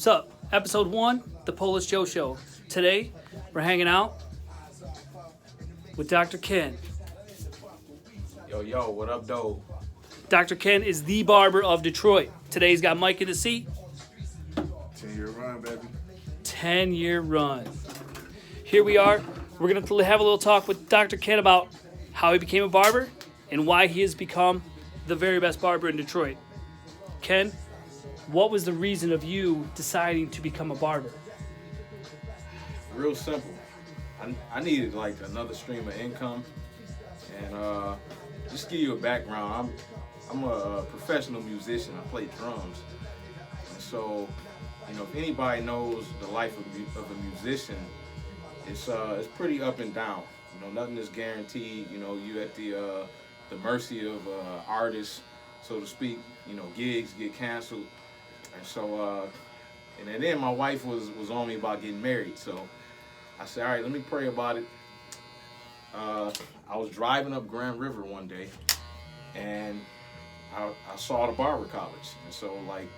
What's up? Episode 1, The Polish Joe Show. Today, we're hanging out with Dr. Ken. Yo, what up, though? Dr. Ken is the barber of Detroit. Today, he's got Mike in the seat. 10-year run, baby. 10-year run. Here we are. We're going to have a little talk with Dr. Ken about how he became a barber and why he has become the very best barber in Detroit. Ken, what was the reason of you deciding to become a barber? Real simple. I needed like another stream of income, and just to give you a background, I'm a professional musician. I play drums, and so if anybody knows the life of a musician, it's pretty up and down. Nothing is guaranteed. You at the mercy of artists, so to speak. Gigs get canceled. And so, and then my wife was on me about getting married. So I said, all right, let me pray about it. I was driving up Grand River one day, and I saw the barber college. And so, I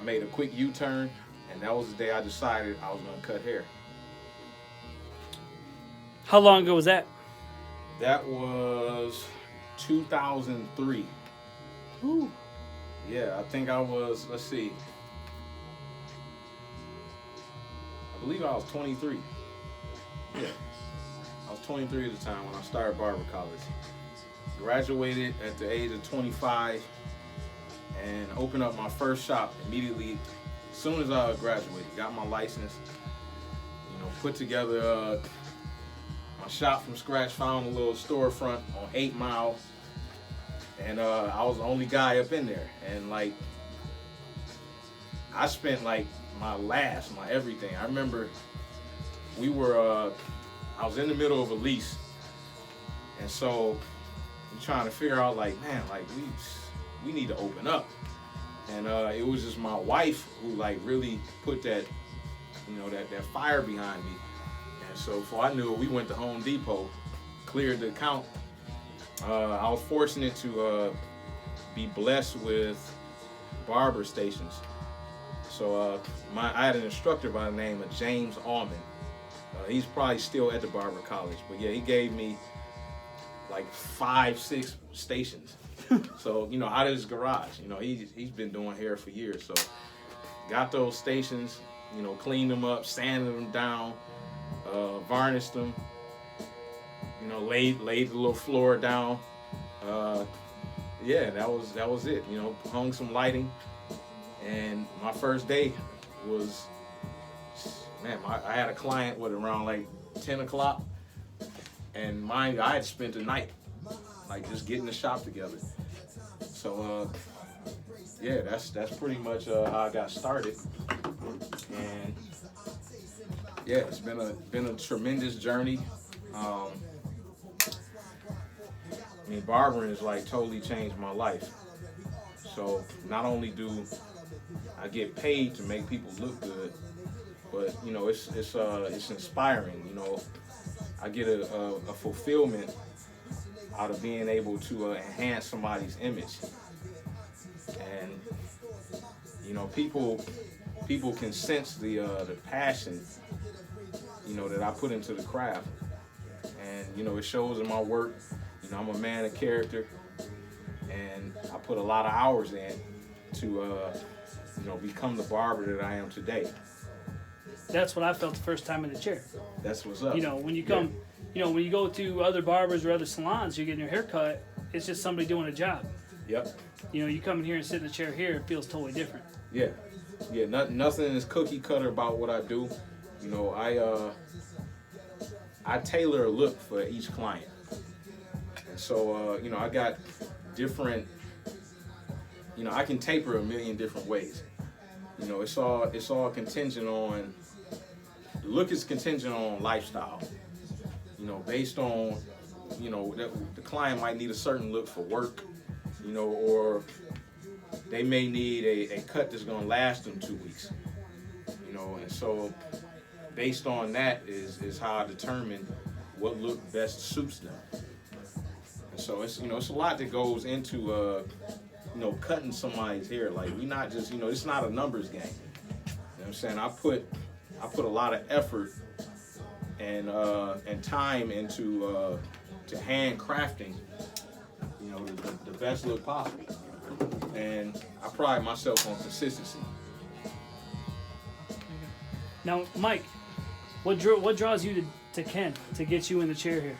made a quick U-turn, and that was the day I decided I was going to cut hair. How long ago was that? That was 2003. Ooh. Yeah, I think I was, let's see. I believe I was 23. Yeah. I was 23 at the time when I started barber college. Graduated at the age of 25 and opened up my first shop immediately as soon as I graduated. Got my license, put together my shop from scratch, found a little storefront on 8 Mile. And I was the only guy up in there. And I spent my everything. I remember I was in the middle of a lease. And so I'm trying to figure out we need to open up. And it was just my wife who really put that, that fire behind me. And so before I knew it, we went to Home Depot, cleared the account. I was fortunate to be blessed with barber stations. So I had an instructor by the name of James Allman. He's probably still at the barber college, but yeah, he gave me 5-6 stations. So out of his garage. He's been doing hair for years. So got those stations, cleaned them up, sanded them down, varnished them. Laid the little floor down. Yeah, that was it. Hung some lighting, and my first day was, I had a client around 10 o'clock, and mind you, I had spent the night just getting the shop together. So yeah, that's pretty much how I got started, and yeah, it's been a tremendous journey. Barbering has totally changed my life. So not only do I get paid to make people look good, but it's inspiring. I get a fulfillment out of being able to enhance somebody's image, and people can sense the passion that I put into the craft, and it shows in my work. I'm a man of character, and I put a lot of hours in to, become the barber that I am today. That's what I felt the first time in the chair. That's what's up. When you come, when you go to other barbers or other salons, you're getting your hair cut, it's just somebody doing a job. Yep. You come in here and sit in the chair here, it feels totally different. Yeah. Yeah, nothing is cookie cutter about what I do. I tailor a look for each client. So, I got different, I can taper a million different ways. It's all contingent on, the look is contingent on lifestyle. Based on, the client might need a certain look for work, or they may need a cut that's going to last them 2 weeks. And so based on that is how I determine what look best suits them. And so it's a lot that goes into cutting somebody's hair. We not just it's not a numbers game. what I'm saying? I put a lot of effort and time into to handcrafting, you know, the best look possible. And I pride myself on consistency. Now, Mike, what draws you to Ken to get you in the chair here?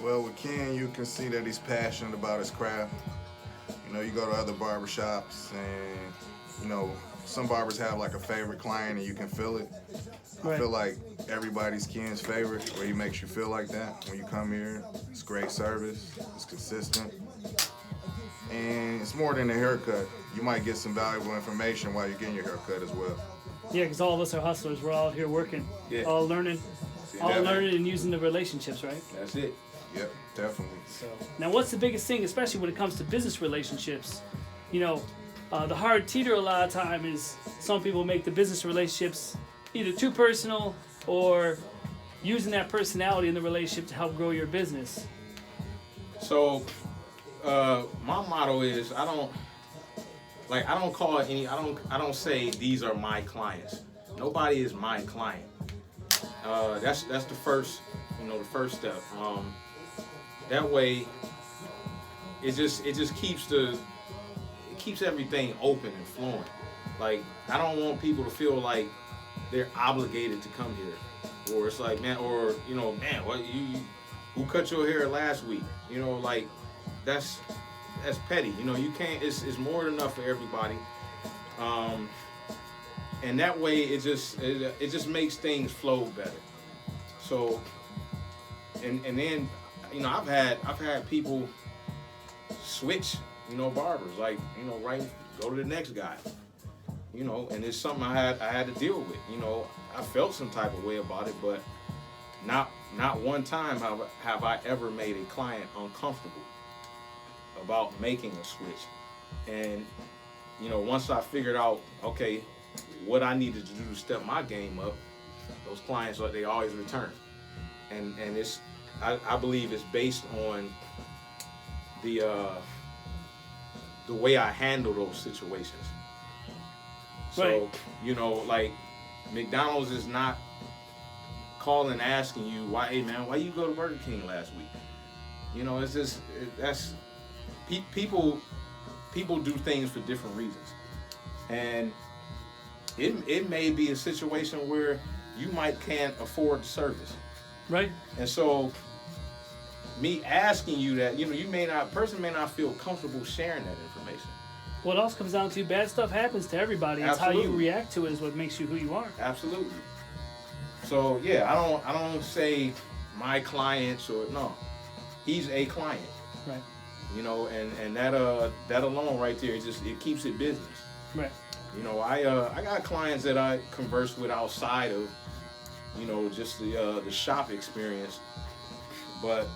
Well, with Ken, you can see that he's passionate about his craft. You know, you go to other barbershops and, you know, some barbers have like a favorite client and you can feel it. Right. I feel like everybody's Ken's favorite, where he makes you feel like that when you come here. It's great service, it's consistent, and it's more than a haircut. You might get some valuable information while you're getting your haircut as well. Yeah, because all of us are hustlers. We're all here working, Yeah. all learning, and using the relationships, right? That's it. Yep, definitely. So now, what's the biggest thing, especially when it comes to business relationships? You know, the hard teeter a lot of time is some people make the business relationships either too personal or using that personality in the relationship to help grow your business. So my motto is I don't call it any. I don't say these are my clients. Nobody is my client. That's the first step. That way, it just keeps everything open and flowing. Like, I don't want people to feel like they're obligated to come here, or it's like, man, or you know, man, what who cut your hair last week? You know, like that's petty. You know, you can't. It's more than enough for everybody. And that way, it just makes things flow better. So, and then, you know, I've had people switch, you know, barbers, like, you know, right, go to the next guy, you know, and it's something I had to deal with. You know, I felt some type of way about it, but not one time have I ever made a client uncomfortable about making a switch. And, you know, once I figured out, okay, what I needed to do to step my game up, those clients, they always return. And it's, I believe it's based on the way I handle those situations. So, Right. you know, like McDonald's is not calling asking you, hey man, why you go to Burger King last week? You know, it's just, that's, people do things for different reasons. And it may be a situation where you can't afford the service. Right. And so me asking you that, you know, person may not feel comfortable sharing that information. What else comes down to bad stuff happens to everybody. It's how you Absolutely. react to it is what makes you who you are. Absolutely. So yeah, I don't say my clients or no. He's a client. Right. You know, and that alone right there, it keeps it business. Right. You know, I got clients that I converse with outside of, you know, just the shop experience. But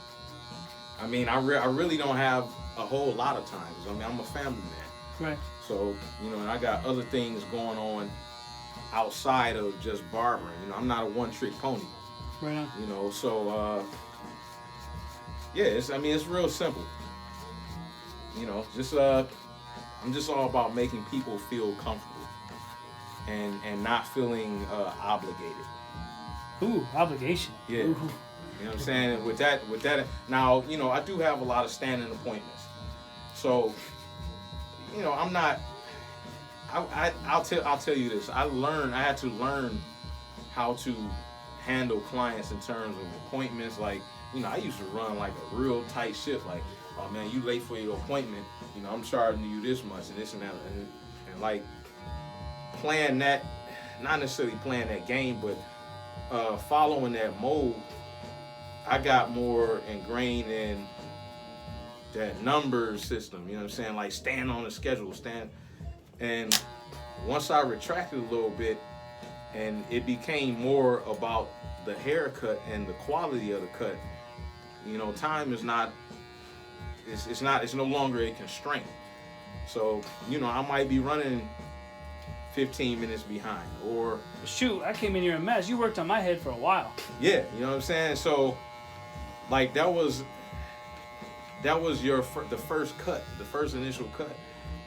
I mean, I really don't have a whole lot of time. I mean, I'm a family man. Right. So, you know, and I got other things going on outside of just barbering. You know, I'm not a one-trick pony. Right on. You know, so yeah, it's real simple. You know, just I'm just all about making people feel comfortable and not feeling obligated. Ooh, obligation. Yeah. Ooh. You know what I'm saying? With that, now, you know, I do have a lot of standing appointments. So, you know, I'm not, I'll tell you this. I had to learn how to handle clients in terms of appointments. Like, you know, I used to run like a real tight ship. Like, oh man, you late for your appointment. You know, I'm charging you this much and this and that. And like playing that, not necessarily playing that game, but following that mold, I got more ingrained in that number system, you know what I'm saying? Like stand on the schedule, and once I retracted a little bit and it became more about the haircut and the quality of the cut, you know, time is not, it's no longer a constraint. So, you know, I might be running 15 minutes behind, or Shoot, I came in here a mess. You worked on my head for a while. yeah, you know what I'm saying? So, like that was the first cut, the first initial cut,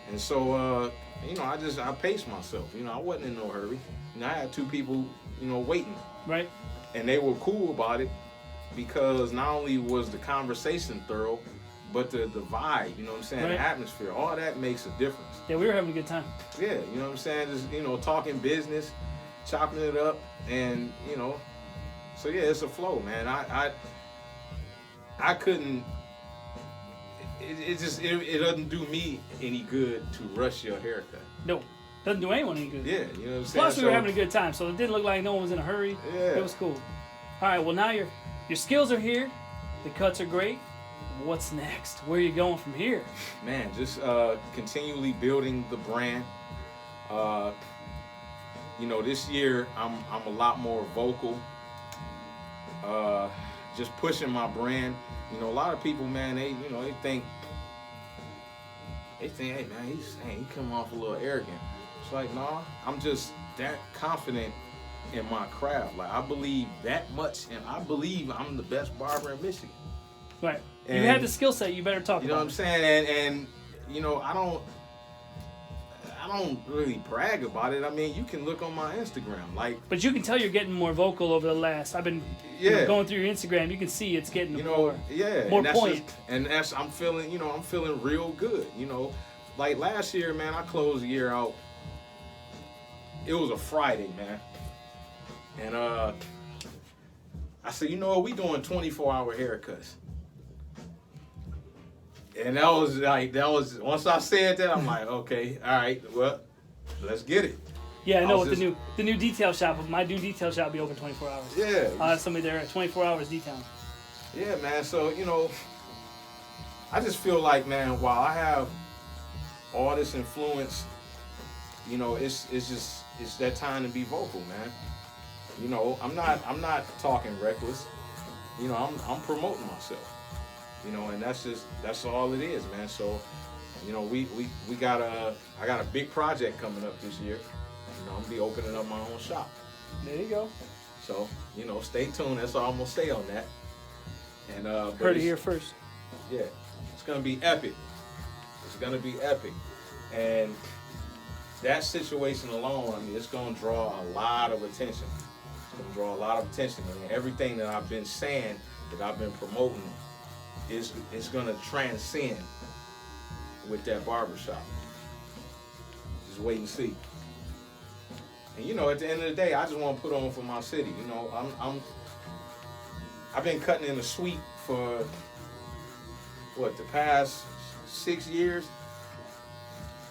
and so You know, I paced myself. You know, I wasn't in no hurry. And I had two people, you know, waiting. Right. And they were cool about it because not only was the conversation thorough, but the vibe, you know what I'm saying, Right. the atmosphere, all that makes a difference. Yeah, we were having a good time. Yeah, you know what I'm saying? Just, you know, talking business, chopping it up, and, you know, so yeah, it's a flow, man. I couldn't, it doesn't do me any good to rush your haircut. No, doesn't do anyone any good. Yeah, you know what I'm saying? Plus, we were having a good time, so it didn't look like no one was in a hurry. Yeah. It was cool. All right, well, now your skills are here. The cuts are great. What's next? Where are you going from here? Man, just continually building the brand. You know, this year I'm a lot more vocal. Just pushing my brand. You know, a lot of people, man, they think, hey man, he come off a little arrogant. It's like, nah, I'm just that confident in my craft. Like, I believe that much, and I believe I'm the best barber in Michigan. Right. You And- had the skill set. You better talk You know what about I'm it. saying? And you know, I don't really brag about it. I mean, you can look on my Instagram, like, But you can tell you're getting more vocal over the last. I've been Yeah. going through your Instagram. You can see it's getting you more. know, yeah, more and that's point. I'm feeling real good. You know, like last year, man, I closed the year out. It was a Friday, man, and I said, you know what, we doing 24-hour haircuts. And that was once I said that, I'm like, okay, all right, well, let's get it. Yeah, I know. was With just- the new detail shop, my new detail shop will be open 24 hours. Yeah. I'll have somebody there at 24 hours detailing. Yeah, man. So, you know, I just feel like, man, while I have all this influence, you know, it's that time to be vocal, man. You know, I'm not talking reckless. You know, I'm promoting myself. You know, and that's all it is, man. So, you know, I got a big project coming up this year. You know, I'm gonna be opening up my own shop. There you go. So, you know, stay tuned. That's all I'm gonna say on that. And but Heard it it's- here first. Yeah, it's gonna be epic. It's gonna be epic, and that situation alone, I mean, it's gonna draw a lot of attention. It's gonna draw a lot of attention, and everything that I've been saying, that I've been promoting, is gonna transcend with that barbershop. Just wait and see. And you know, at the end of the day, I just want to put on for my city. You know, I've been cutting in the suite for the past 6 years.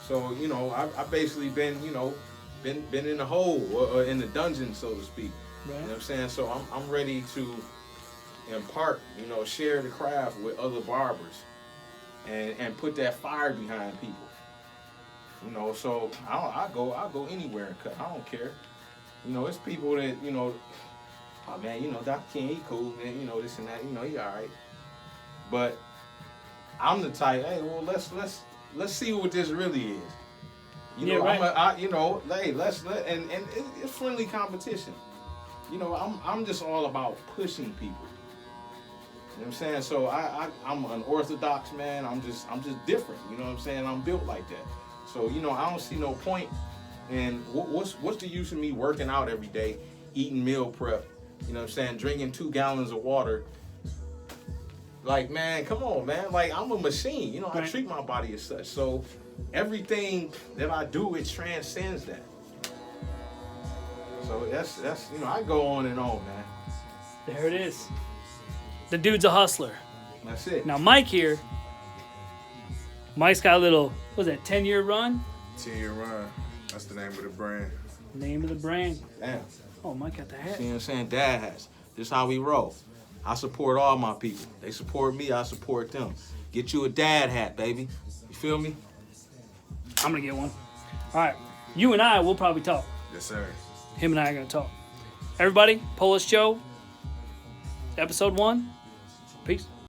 So, you know, I've basically been, you know, been in the hole or in the dungeon, so to speak. Right. You know what I'm saying? So I'm ready to impart, you know, share the craft with other barbers and put that fire behind people. You know, so I'll go anywhere and cut. I don't care. You know, it's people that, you know, oh man, you know, Dr. King, he cool, and you know, this and that, you know, he all right. But I'm the type, hey, well, let's see what this really is. You Yeah, know, right. you know, hey, and it's friendly competition. You know, I'm just all about pushing people. You know what I'm saying? So I'm an orthodox man. I'm just different. You know what I'm saying? I'm built like that. So, you know, I don't see no point in what's the use of me working out every day, eating meal prep, you know what I'm saying, drinking 2 gallons of water. Like, man, come on, man. Like, I'm a machine. You know, I Right. treat my body as such. So everything that I do, it transcends that. So that's you know, I go on and on, man. There it is. The dude's a hustler. That's it. Now, Mike here. Mike's got a little, what was that, 10-year run? 10-year run. That's the name of the brand. Name of the brand. Damn. Oh, Mike got the hat. You know what I'm saying? Dad has. This is how we roll. I support all my people. They support me, I support them. Get you a dad hat, baby. You feel me? I'm going to get one. All right. You and I will probably talk. Yes, sir. Him and I are going to talk. Everybody, Polish Joe, episode 1. Peace.